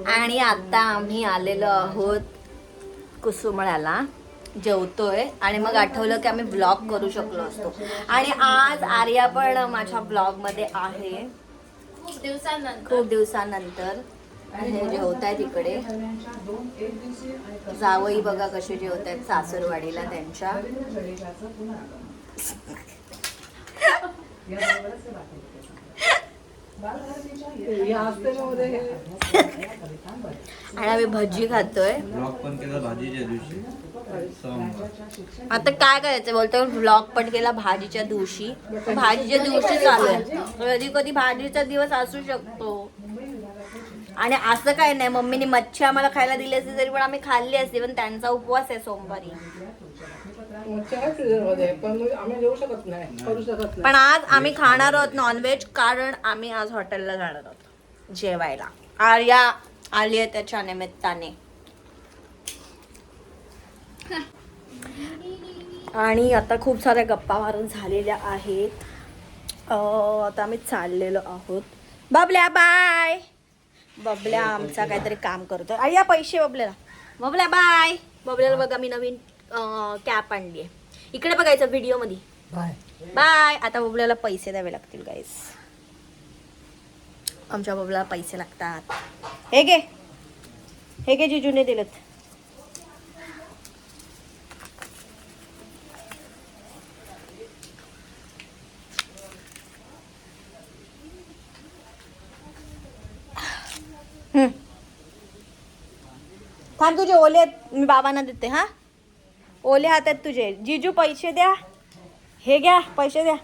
आणि आता आम्ही आलेलो आहोत कुसुमळ्याला, जेवतोय आणि मग आठवलं की आम्ही ब्लॉग करू शकलो असतो. आणि आज आर्या पण माझ्या ब्लॉग मध्ये आहे खूप दिवसानंतर. हे जेवतायत इकडे, जावई बघा कसे जेवतायत सासरवाडीला त्यांच्या. आणि आम्ही भजी खातोय. आता काय करायचं बोलतो, व्लॉग पण केला भाजीच्या दिवशी. भाजीच्या दिवशी चालू आहे, कधी कधी भाजीचा दिवस असू शकतो. आणि असं काय नाही, मम्मीने मच्छी आम्हाला खायला दिली असती तरी पण आम्ही खाल्ली असती, पण त्यांचा उपवास आहे सोमवारी. पण आज आम्ही खाणार आहोत नॉनव्हेज, कारण आम्ही आज हॉटेलला जाणार आहोत जेवायला. आर्या आली आहे त्याच्या निमित्ताने. आणि आता खूप साऱ्या गप्पा मारून झालेल्या आहेत. आता आम्ही चाललेलो आहोत. बबल्या बाय. बबल्या आमचा काहीतरी काम करतोय. आर्या पैसे बबल्याला. बबल्या बाय. बबल्याला बघा मी नवीन कॅप आणली आहे. इकडे बघायचं व्हिडिओ मध्ये. Bye bye. आता बबल्याला पैसे द्यावे लागतील गाईस. आमच्या बबल्याला पैसे लागतात. हे घे जिजूने दिलेत. थांब, तुझे ओले आहेत मी बाबांना देते. हा, ओले हात आहेत तुझे. जिजू पैसे द्या. हे घ्या पैसे द्या.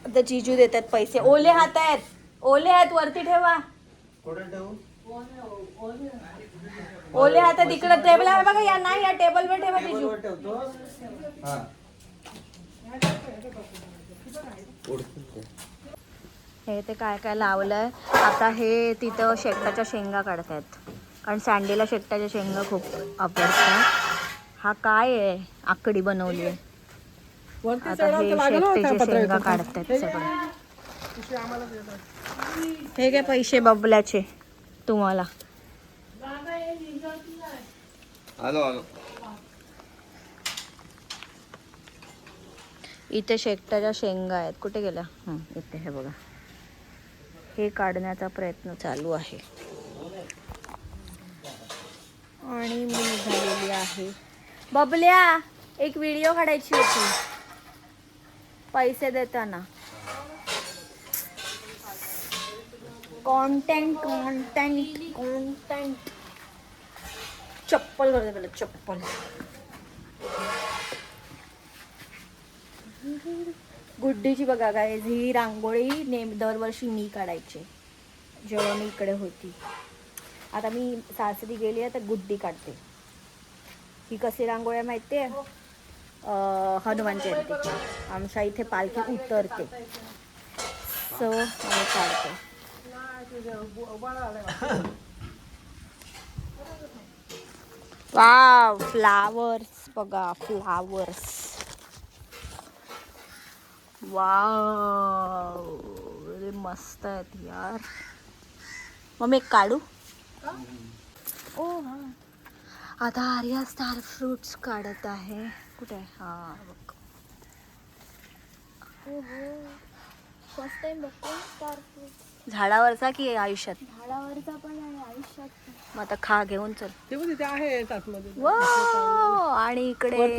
आता जिजू देतात पैसे. ओले हात आहेत, ओले हात वरती ठेवा. ओले हात आहेत इकडे टेबल आहे बघा. या नाही, या टेबलवर ठेवा जिजू. हे ते काय काय लावलंय आता. हे तिथं शेकटाच्या शेंगा काढतायत, कारण सँडीला शेकटाच्या शेंगा खूप आवडतात. हा काय आहे, आकडी बनवली आहे. आता हे शेकटाच्या शेंगा काढतायत सगळं. हे काय पैसे बबल्याचे तुम्हाला. इथे शेकटाच्या शेंगा आहेत. कुठे गेल्या? इथे हे बघा. हे काढण्याचा प्रयत्न चालू आहे. आणि मी निघालेली आहे. बबल्या, एक व्हिडिओ काढायची होती पैसे देताना. कॉन्टेंट. चप्पल करते पहिला, चप्पल. गुड्डीची बघा काय, ही रांगोळी दरवर्षी मी काढायची जेव्हा मी इकडे होती. आता मी सासरी गेली आहे तर गुड्डी काढते. ही कशी रांगोळी आहे माहिती आहे? हनुमान जयंतीची. आमच्या इथे पालखी उतरते, सो आम्ही काढतो. वाव, फ्लावर्स बघा, फ्लावर्स. वाव, मस्त आहेत यार. मग एक काढू. ओ हा, आता आर्या स्टार फ्रूट्स काढत आहे. कुठे आहे? हा बघ. फर्स्ट टाइम बघतो स्टार फ्रूट. झाडावरचा की आयुष्यात? झाडावरचा पण आहे, आयुष्यात. मग आता खा, घेऊन चल. ते आहे आतमध्ये. आणि इकडे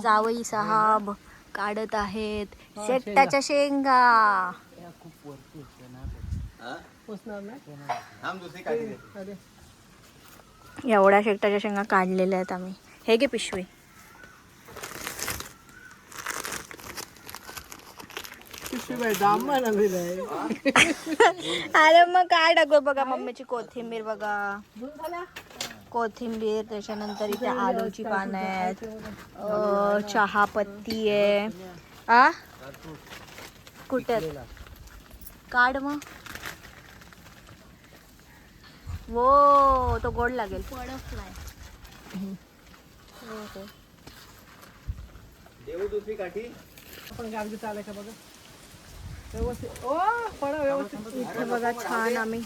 जावई साहेब काढत आहेत शेकटाच्या शेंगा. एवढ्या शेकटाच्या शेंगा काढलेल्या आहेत आम्ही. हे घे पिशवी. अरे मग काय टाकू बघा. मम्मीची कोथिंबीर बघा, कोथिंबीर. त्याच्यानंतर इथे आलूची पानं आहेत, चहा पत्ती आहे. कुठे काढ मग. वो, तो गोड लागेल. बटरफ्लाय. दुसरी काठी आपण गाडी चालायचं बघा व्यवस्थित. ओ पडा व्यवस्थित. इथे बघा छान आम्ही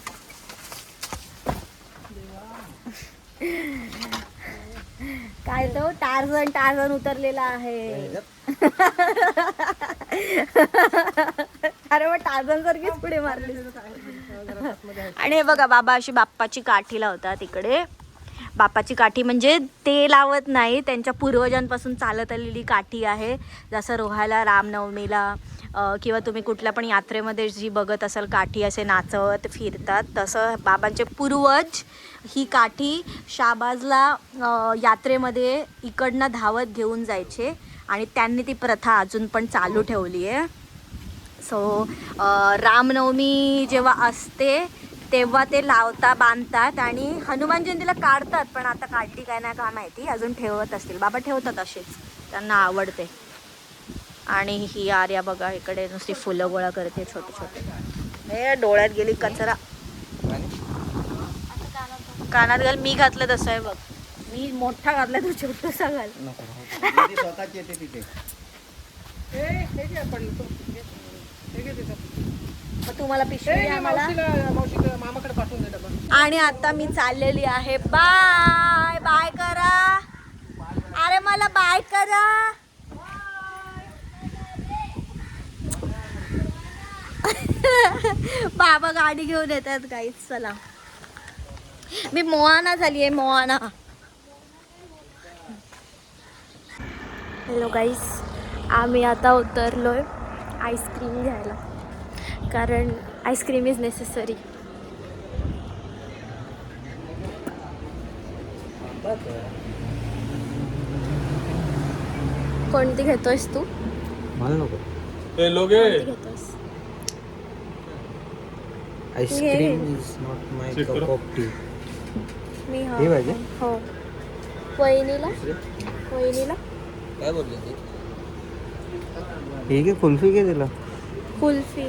काय तो टार्झन उतरलेला आहे. अरे मग टार्झन सारखीच पुढे मारली. आणि हे बघा बाबा अशी बाप्पाची काठी लावतात इकडे. बाप्पाची काठी म्हणजे ते लावत नाही, त्यांच्या पूर्वजांपासून चालत आलेली काठी आहे. जसं रोहायला रामनवमीला किंवा तुम्ही कुठल्या पण यात्रेमध्ये जी बघत असाल काठी असे नाचवत फिरतात, तसं बाबांचे पूर्वज ही काठी शाहबाजला यात्रेमध्ये इकडनं धावत घेऊन जायचे आणि त्यांनी ती प्रथा अजून पण चालू ठेवली आहे. सो रामनवमी जेव्हा असते तेव्हा ते लावता बांधतात आणि हनुमान जयंतीला काढतात, पण आता काढली काय नाही का माहिती, अजून ठेवत असतील. बाबा ठेवतात असेच, त्यांना आवडते. आणि ही आर्या बघा इकडे नुसती फुलं गोळा करते छोटे छोटे. हे डोळ्यात गेली कचरा. कानात घाल. मी घातलं तसं आहे बघ. मी मोठा घातला तू छोटासा घाल. स्वतःच येते तिथे. हे घे पडलं तो. हे घे तिथं. मग तुम्हाला पिशवी द्या मला. मावशीला मामाकडे पाठवून दे डबा. आणि आता मी चाललेली आहे. बाय बाय करा. अरे मला बाय करा. बाबा गाडी घेऊन येतात काहीच. चला मी मोहाना झाली आहे. मोहाना. हॅलो गाईस, आम्ही आता उतरलोय आईस्क्रीम घ्यायला, कारण आईस्क्रीम इज नेसेसरी. कोणती घेतोयस तू? मला नको. कोणती घेतोयस? Ice cream is not my cup of tea. मी हे पाहिजे? हो. वहिनीला काय बोलले ते? ठीक आहे, कुल्फी घे तिला. कुल्फी.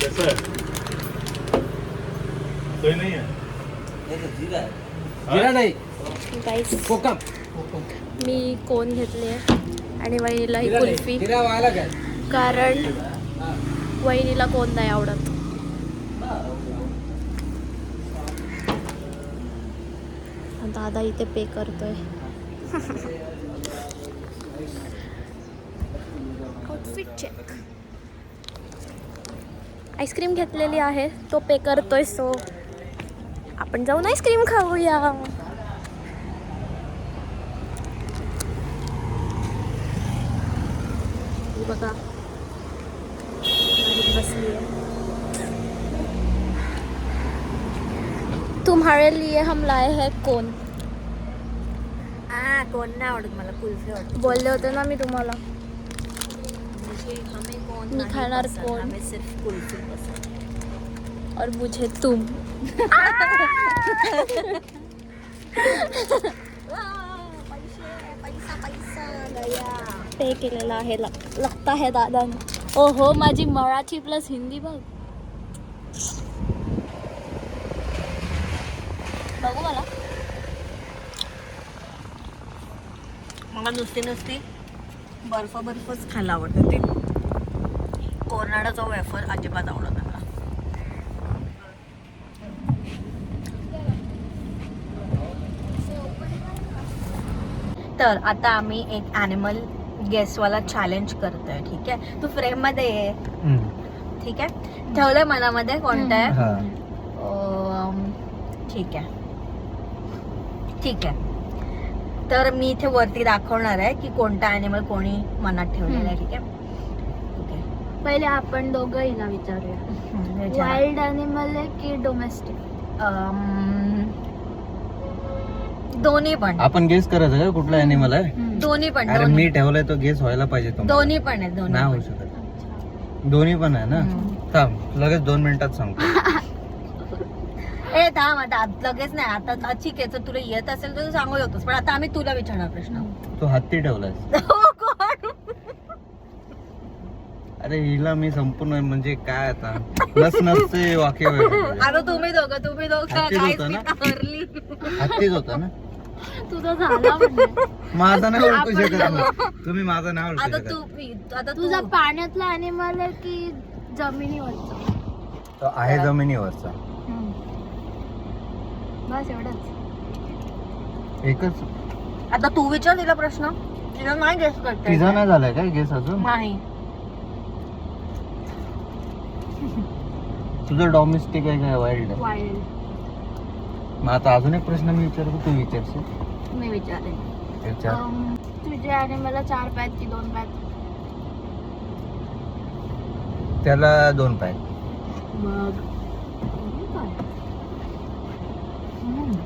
कैसा है? सही नहीं है? जिरा नाही. गाईस कोकम. मी कोण घेतली आणि वहिनीला ही कुल्फी, जिरा वाला काय? कारण वहिनीला कोण नाही आवडत. दादा इथे पे करतोय. Outfit check. आईस्क्रीम घेतलेली आहे, तो पे करतोय. सो आपण जाऊन आईस्क्रीम खाऊया. बघा बसली आहे. तुम्हारे लिए हम लाए हैं कोन. कोन नाही आवडत मला, कुल्फी आवडत. बोलले होते ना मी तुम्हाला. मी खाणार कोन. सिर्फ कुल्फी पसंद और मुझे तुम. पे केलेला आहे लगता है दादा. ओहो माझी मराठी प्लस हिंदी बघ. बघू मला नुसती बर्फच खायला आवडतं. ते कोर्नाडाचा वेफर अजिबात आवडत नाही मला. तर आता आम्ही एक ॲनिमल गेसवाला चॅलेंज करतोय. ठीक आहे, तू फ्रेम मध्ये ये. ठीक आहे, ठेवलंय मनामध्ये कोणतं आहे. ठीक आहे. तर मी इथे वरती दाखवणार आहे की कोणता ॲनिमल कोणी मनात ठेवलेला आहे. ठीक आहे. पहिले आपण दोघं हिला विचारूया. वाईल्ड अॅनिमल आहे की डोमेस्टिक? दोन्ही पण. आपण गेस करायचं का कुठला अॅनिमल आहे? दोन्ही पण. अरे मी ठेवलाय तो गेस व्हायला पाहिजे. तो दोन्ही पण आहे. नाही होऊ शकत. दोन्ही पण आहे ना. थांब, लगेच 2 मिनिटात सांगतो. ए थांब, आता लगेच नाही. आता ठीक आहे, तुला येत असेल तर तू सांगू शकतोस, पण आता आम्ही तुला विचारणार प्रश्न. तो हत्ती ठेवलाय. अरे हिला मी संपूर्ण म्हणजे काय आता नसते वाक्य आता तुम्ही दोघं हत्तीच काहीच होतं मी ना? आवरली. हत्तीच होता ना तुझा झाला म्हणजे. माझं नाही ओळखू शकत ना. तुम्ही माझं नाव ओळखू आता शकत आता तुझा पाण्यातला अॅनिमल आहे की जमिनीवरचा? तो आहे जमिनीवरचा बस एवढंच. एकच. आता तू विचार तिला प्रश्न. तिला नाही गेस करते. तिचा नाही झालाय काय गेस अजून? नाही. तुझं डॉमेस्टिक आहे काय वाईल्ड आहे? वाईल्ड. मग आता अजून एक प्रश्न मी विचारतो, तू विचारशील. मी विचारेन. विचार. तुझ्या अॅनिमलला 4 पाय की 2 पाय? त्याला 2 पाय. मग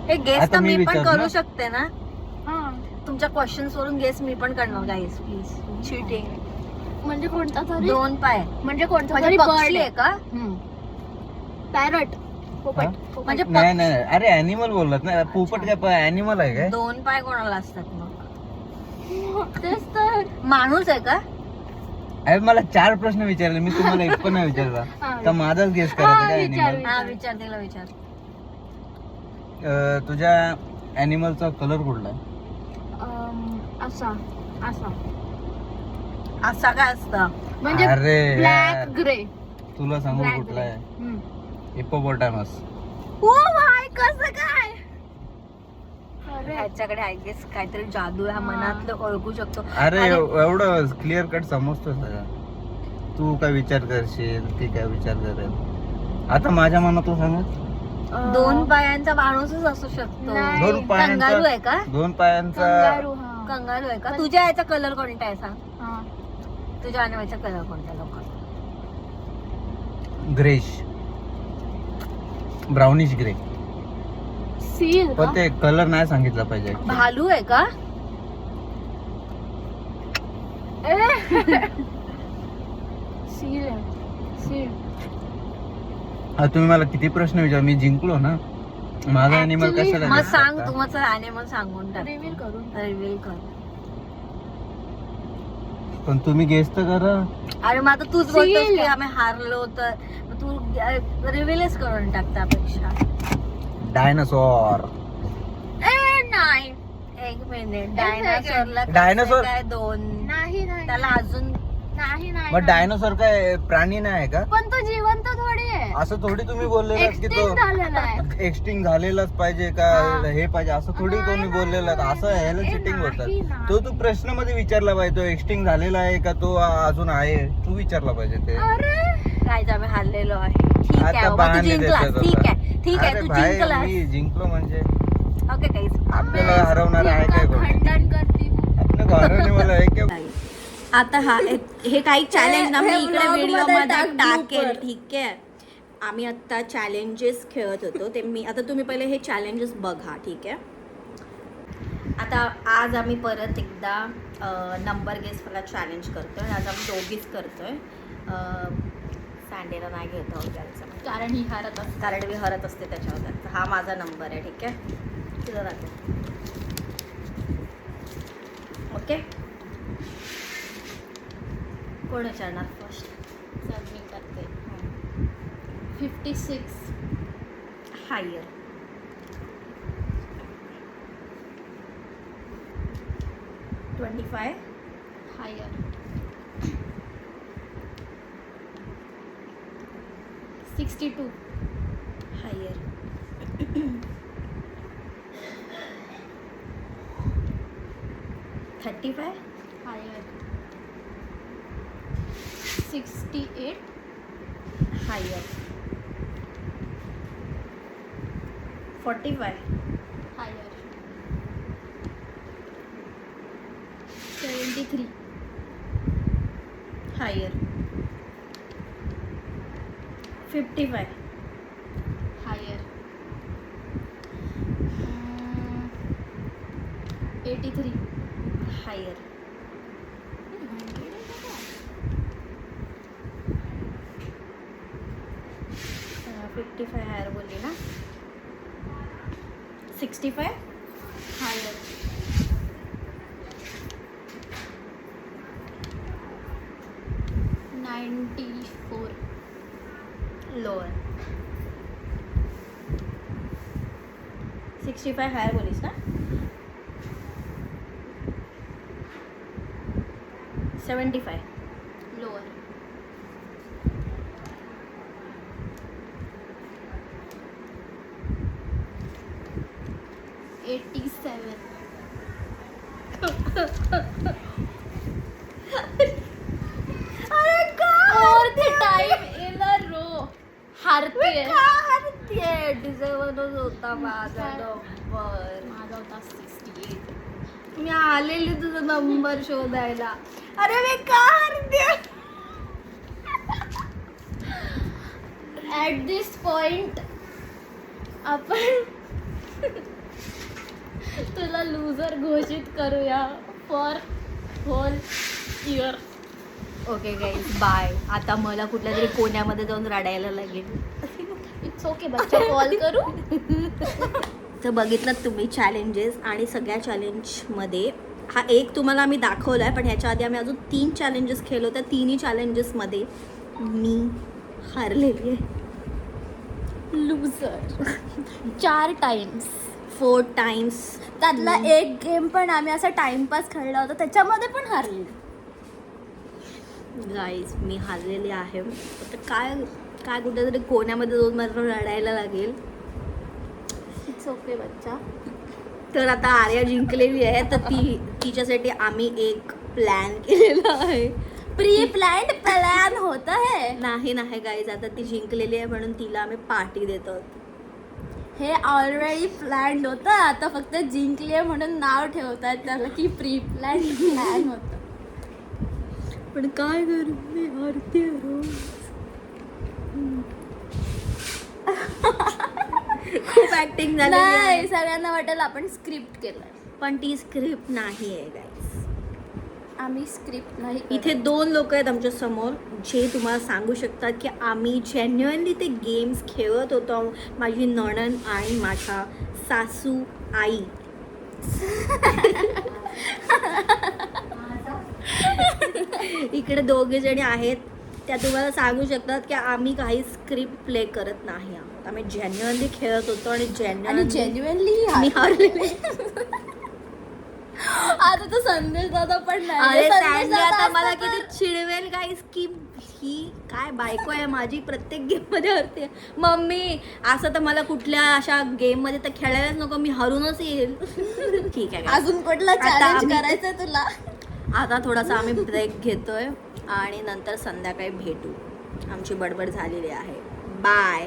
हे गेस आता तर मी मी पण विचारतो करू ना? शकते ना. हा. तुमच्या क्वेश्चन्स वरून गेस मी पण करणार गाईस प्लीज. चीटिंग. म्हणजे कोणता तरी 2 पाय म्हणजे कोणता म्हणजे तरी पक्षी bird आहे का? पॅरट. पोपट. म्हणजे नाही नाही नाही. अरे अॅनिमल बोललात ना. पोपट काय अॅनिमल आहे काय? 2 पाय कोणाला असतात मग? तेच तर. माणूस आहे का? अरे मला 4 प्रश्न विचारले, मी तुम्हाला एक पण नाही विचारला. हा. तर माझाच गेस करायचा काय विचार, अॅनिमल? हा विचार तिला विचार. तुझ्या अॅनिमलचा कलर कुठला आहे? असा असा असा काय असतं? म्हणजे अरे ब्लॅक यार, ग्रे. तुला सांगू Black कुठला grey. आहे? हिप्पोपोटामस. ओ माय कसं काय? अरे ह्याच्याकडे आय गेस काहीतरी जादू आहे. हा मनातलं ओळखू शकतो. अरे आणि- एवढं क्लिअर कट समजतो सगळं. तू काय विचार करशील, ती काय विचार करेल. आता माझ्या मनातून सांग. 2 पायांचा माणूसच असू शकतो. नाही. 2 कंगारू आहे पायांचा का? 2 पायांचा कंगारू. हा. कंगारू आहे का? तुझ्या याचा कलर कोणता आहे सांग? हा. तुझ्या अनिमलचा कलर कोणता लोक? Greyish, brownish grey. सील. पण ते कलर नाही सांगितलं पाहिजे. भालू आहे का? सील आहे. सील. तुम्ही मला किती प्रश्न विचार, मी जिंकलो ना. माझा अॅनिमल Actually, कशाला मग guess सांग करता? तू मग अनिमल सांगून टाक. रिव्हील करून. रिव्हील कर. पण तुम्ही गेस तर करा. अरे मग आता तूच बोलतोस Seal. की आम्ही हारलो तर मग तू रिव्हीलच करून टाक त्यापेक्षा. डायनासॉर. नाही. एक मिनिट. डायनासोरला Dinosaur? काय 2? नाही नाही त्याला अजून नाही नाही मग नाही. डायनासॉर काय प्राणी नाही आहे का? पण तो जिवंत थोडी आहे. असं थोडी तुम्ही बोललेला की तो एक्सटिंक्ट झालेला आहे. एक्सटिंग झालेलाच पाहिजे का, हा. हे पाहिजे असं थोडी नाही, तुम्ही नाही, बोललेला. नाही. असं ह्याला ए, चिटिंग नाही, बोलतात. नाही. तो तू प्रश्न मध्ये विचारला पाहिजे, तो एक्सटिंग झालेला आहे का तो अजून आहे, तू विचारला पाहिजे ते. अरे काय आम्ही हारलेलो आहे. ठीक आहे आता मग तू बहाणे जिंकलास. देतोय ठीक आता. आहे ठीक आहे अरे तू भाई, जिंकलास. मी जिंकलो म्हणजे ओके काहीच. आपल्याला हरवणार आहे काय कोण? खंडन करते. आपल्या घराने मला एक आता हे काही चॅलेंज ना मी हे इकडे vlog व्हिडिओ मध्ये मध्ये टाक, टाकेल. blooper. ठीक आहे. आम्ही आता चॅलेंजेस खेळत होतो ते मी आता तुम्ही पहिले हे चॅलेंजेस बघा. ठीक आहे. आता आज आम्ही परत एकदा नंबर गेस मला चॅलेंज करतोय. आज आम्ही दोघीच करतोय. सँडेला नाही घेत आहोत त्याचं कारण ही हारत असते. कारण मी हरत असते त्याच्यावर. तर हा माझा नंबर आहे. ठीक आहे. तुझा दाखव. ओके. कोण विचारणार फर्स्ट? चल मी करते. 56. Higher. 25. Higher. 62. Higher. 35. Higher. 68. Higher. 45. Higher. 73. Higher. 55. Higher. 83. Higher. 55 higher बोलली ना. 65. हायर. 90. 65 हायर बोलीस ना. 75. लोअर. हारते. डिझर्वच होता माझा नंबर. माझा होता 68. मी आलेली तुझा नंबर शोधायला. अरे मी का हरते. ॲट दिस पॉइंट आपण तुला लूजर घोषित करूया for whole year. Okay guys bye. आता मला कुठल्या तरी कोण्यामध्ये जाऊन रडायला लागेल. इट्स ओके बच्चा. कॉल करू. तर बघितलं तुम्ही चॅलेंजेस आणि सगळ्या चॅलेंजमध्ये हा एक तुम्हाला आम्ही दाखवला आहे, पण ह्याच्या आधी आम्ही अजून 3 चॅलेंजेस खेळलो. त्या 3ही चॅलेंजेसमध्ये मी हारलेली आहे. Loser 4 times. 4 टाइम्स. त्यातला एक गेम पण आम्ही असा टाइमपास खेळला होता, त्याच्यामध्ये पण हारले. गाईज मी हारलेली आहे. आता काय काय कुठेतरी कोण्यामध्ये जाऊन मला रडायला लागेल. इट्स ओके बच्चा. तर आता आर्या जिंकलेली आहे, तर तिच्यासाठी आम्ही एक प्लॅन केलेला आहे. प्री प्लॅन्ड प्लॅन होता है. नाही गाईज, आता ती जिंकलेली आहे म्हणून तिला आम्ही पार्टी देतो. हे ऑलरेडी प्लॅन्ड होतं, आता फक्त जिंकले म्हणून नाव ठेवतात त्याला की प्री प्लॅन्ड प्लॅन होतं. पण काय करू, मी हारते रोज. खूप ऍक्टिंग झाली नाही, सगळ्यांना वाटेल आपण स्क्रिप्ट केलं, पण ती स्क्रिप्ट नाही आहे गाईज. आम्ही स्क्रिप्ट नाही. इथे 2 लोक आहेत आमच्या समोर जे तुम्हाला सांगू शकतात की आम्ही जेन्युअनली ते गेम्स खेळत होतो. माझी नणन आणि माझ्या सासू आई. इकडे 2 जणी आहेत, त्या तुम्हाला सांगू शकतात की आम्ही काही स्क्रिप्ट प्ले करत नाही आहोत. आम्ही जेन्युअनली खेळत होतो आणि जेन्युअनली मी हारलेले. आता तर संदेश दादा पण नाही. अरे संदेश सँडी दादा आता असता मला तर- किती चिडवेल गाईस की ही काय बायको आहे माझी, प्रत्येक गेम मध्ये हरते. मम्मी असं तर मला कुठल्या अशा गेम मध्ये तर खेळायलाच नको, मी हरूनच येईल. ठीक आहे guys. अजून कुठला आता चॅलेंज आम्ही- करायचंय तुला? आता थोडासा आम्ही ब्रेक घेतोय आणि नंतर संध्याकाळी भेटू. आमची बडबड झालेली आहे. बाय.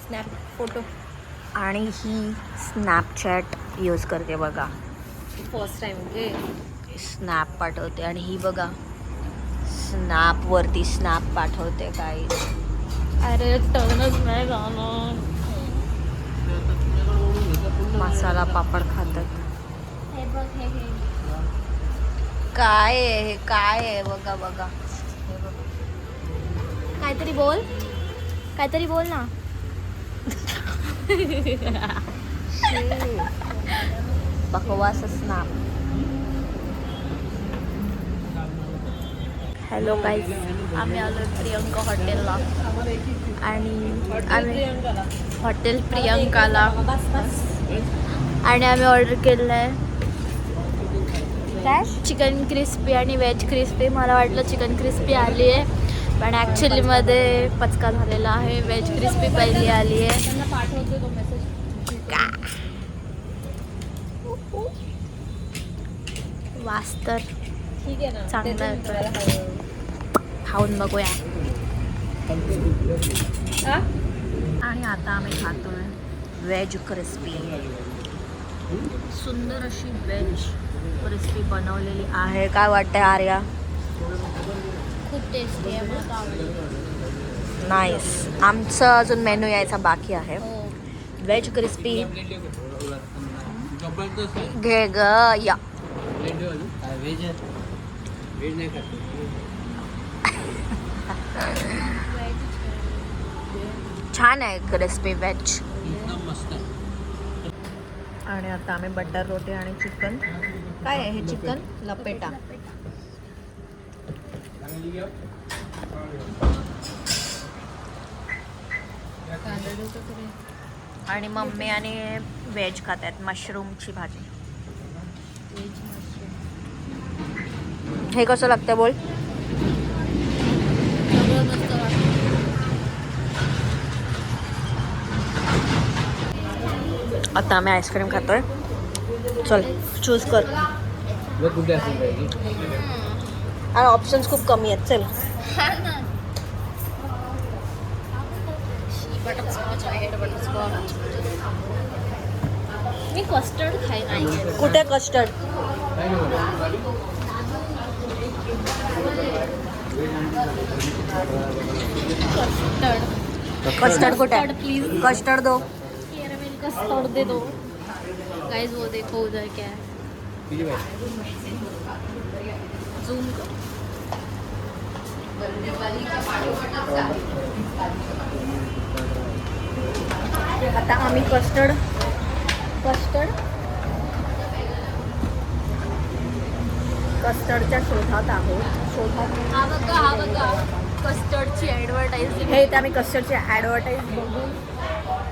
Snap photo. आणि ही स्नॅपचॅट यूज करते बघा, फर्स्ट टाइम स्नॅप पाठवते. आणि ही बघा स्नॅपवरती स्नॅप पाठवते काही. अरे टर्नच नाही जाणार. मसाला पापड खातात. हे बघ हे काय आहे हे, काय आहे बघा बघा. हे बघा. काहीतरी बोल ना. बकवास स्नॅप. हॅलो गाईज, आम्ही आलो प्रियंका हॉटेलला आणि आम्ही हॉटेल प्रियंकाला आणि आम्ही ऑर्डर केलेलं आहे काय चिकन क्रिस्पी आणि व्हेज क्रिस्पी. मला वाटलं चिकन क्रिस्पी आली आहे पण ॲक्च्युलीमध्ये पचका झालेला आहे. व्हेज क्रिस्पी पहिली आली आहे. वास तर ठीक आहे ना, चांगलं आहे. ते तर हवं. खाऊन बघूया. हा? आणि आता आम्ही खातोय व्हेज क्रिस्पी. सुंदर अशी व्हेज क्रिस्पी बनवलेली आहे. काय वाटतंय आर्या? खूप टेस्टी आहे, मला आवडली. नाईस. आमचं अजून मेनू यायचा बाकी आहे. हो. व्हेज क्रिस्पी घे ग या. छान आहे क्रिस्पी व्हेज. आणि आता आम्ही बटर रोटी आणि चिकन. काय आहे हे? चिकन लपेटा. आणि मम्मी आणि व्हेज खात आहेत, मशरूमची भाजी. हे कसं लागतं बोल? आता आम्ही आईस्क्रीम खातोय. चल चूज कर. आणि ऑप्शन्स खूप कमी आहेत. चल मी कस्टर्ड खाई नाही. कुठे कस्टर्ड? कस्टर्ड कुठे? प्लीज कस्टर्ड दो. कैरामेल कस्टर्ड दे दो गाइस. वो देखो उधर क्या है. जूम करो. आता आम्ही कस्टर्डच्या शोधात आहोत. हा बघा कस्टर्डची ॲडव्हर्टाइजिंग. हे इथे आम्ही कस्टर्डची ॲडव्हर्टाईज बघून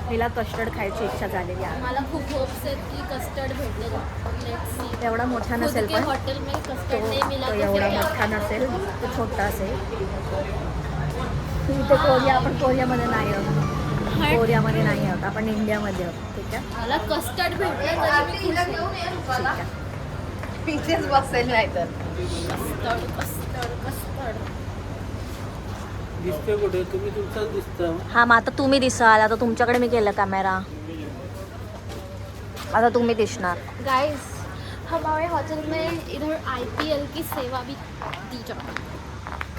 तिला कस्टर्ड खायची इच्छा झालेली आहे. मला खूप होप्स आहेत की कस्टर्ड भेटलं. Let's see. एवढा मोठा नसेल पण हॉटेल में तो कस्टर्ड नहीं मिला तो तो एवढा फिर क्या? मोठा नसेल, तो छोटा असेल. इथे आपण कोरियामध्ये नाही आहोत. कोरियामध्ये नाही आहोत आपण, इंडियामध्ये आहोत. ठीक आहे. मला कस्टर्ड भेटलं तरी मी खुश आहे. ठीक आहे. पिझ्झाच बसेल नाही तर. कस्टर्ड दिसते कुठे? तुम्ही तुमचाच दिसता. हा मग आता तुम्ही दिसाल. आता तुमच्याकडे मी केलं कॅमेरा, आता तुम्ही दिसणार. गाइस हमारे होटल में इधर IPL की सेवा भी दी जाती है.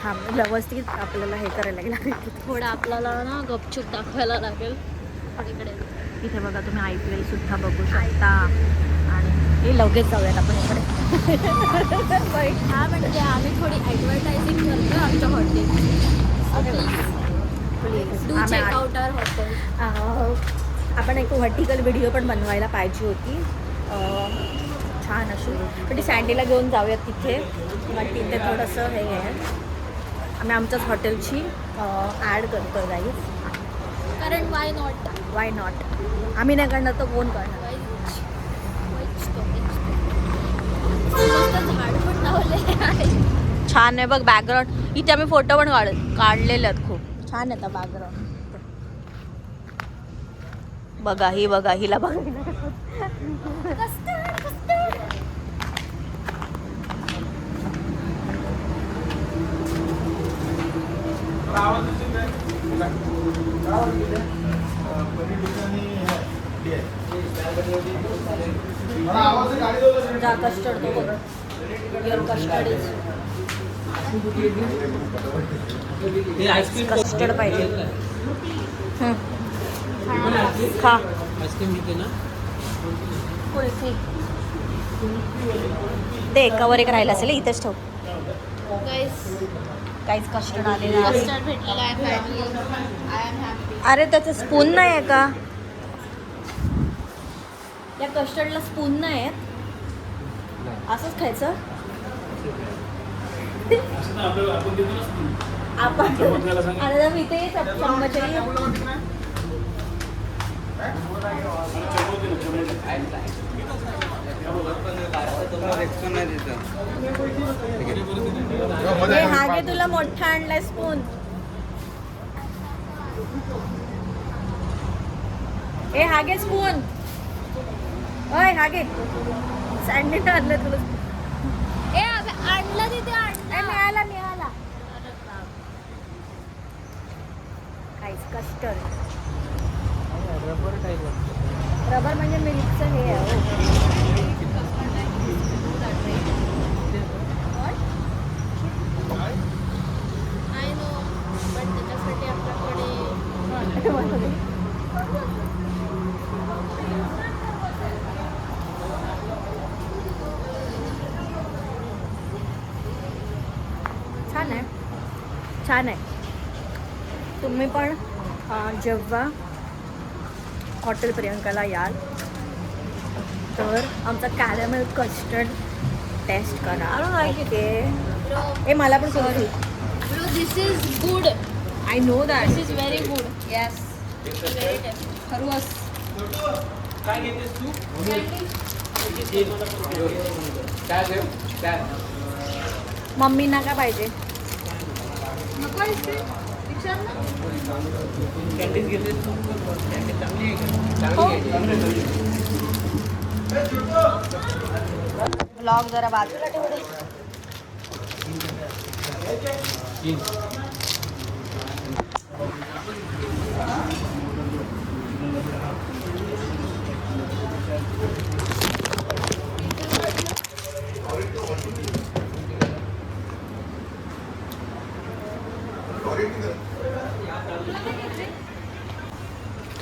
हा व्यवस्थित आपल्याला हे करायला लागेल. थोडं आपल्याला ना गपचूप दाखवायला लागेल. इकडे इथे बघा तुम्ही IPL सुद्धा बघू शकता. आणि हे लगेच जाऊयात आपण इकडे. हा म्हणजे आम्ही थोडी ॲडव्हर्टायझिंग करतो आमच्या हॉटेलची. डू आम्ही चेक आउट आवर हॉटेल. आपण एक व्हर्टिकल व्हिडिओ पण बनवायला पाहिजे होती, छान अशी. पण ती सँडीला घेऊन जाऊयात तिथे. मग तिथे थोडंसं हे आहे. आम्ही आमच्याच हॉटेलची ॲड करतो गाईज. कारण वाय नॉट. Why not? आम्ही नाही करणार तर कोण करणार? मस्त झाड पण लावले आहे. छान आहे बघ बॅकग्राऊंड. इथे आम्ही फोटो पण काढलेले आहेत. खूप छान आहे बॅकग्राऊंड. बघा ही बघा, हिला बघा. जा कस्टर्ड दो. युअर कस्टर्ड इज कस्टर्ड पाहिजे. खा. कुल्फी दे. कवर एक राहिला असेल इथेच ठेव. काहीच कस्टर्ड आलेलं आहे. कस्टर्ड भेटलेला आहे. I am happy. अरे त्याचं स्पून नाही आहे का? या कस्टर्डला स्पून नाही आहेत. असंच खायचं आपण. अरे मी ते चम्मचही हा घे, तुला मोठा आणलाय स्पून. ए हा घे स्पून. ओय हा घे. सँडविच आणलं तुला. ए आणलं तिथे आणलं. मिळाला. काहीच कस्टर्ड. रबर म्हणजे मिल्कचं हे आहे. आय नो पण त्याच्यासाठी आपल्याकडे छान आहे. तुम्ही पण जेव्हा हॉटेल प्रियंकाला याल तर आमचा कॅरमेल कस्टर्ड टेस्ट करा. ओके. ए मला पण करू. Bro, this is good. I know that. This is very good. Yes. Very tasty. खरवस. मम्मींना काय पाहिजे? ब्लॉग जरा बाजूला ठेवू दे.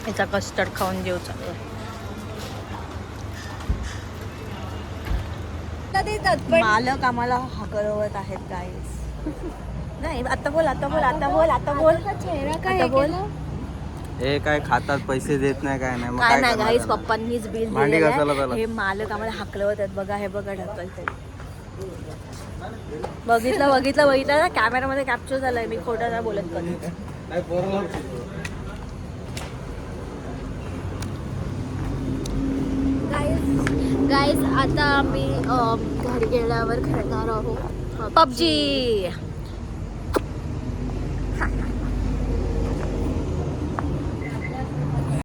याचा कस्टर्ड खाऊन घेऊ चालू. मालक आम्हाला हकलवत आहेत गाईस. नाही आता बोल आता बोल आता बोल आता बोल आता बोल. हे काय खातात, पैसे देत नाही काय नाही, मग काय नाही करणार गाईस, त्यांना? पप्पांनीच बिल भांडी दिलेलं घासायला आहे. झालं. हे मालक आम्हाला हकलवत आहेत. बघा हे बघा ढकलते. बघितलं बघितलं बघितलं ना, कॅमेरामध्ये कॅप्चर झालंय. मी खोटं नाही बोलत कधी. गाईज आता आम्ही घरी गेल्यावर खेळणार आहोत पबजी.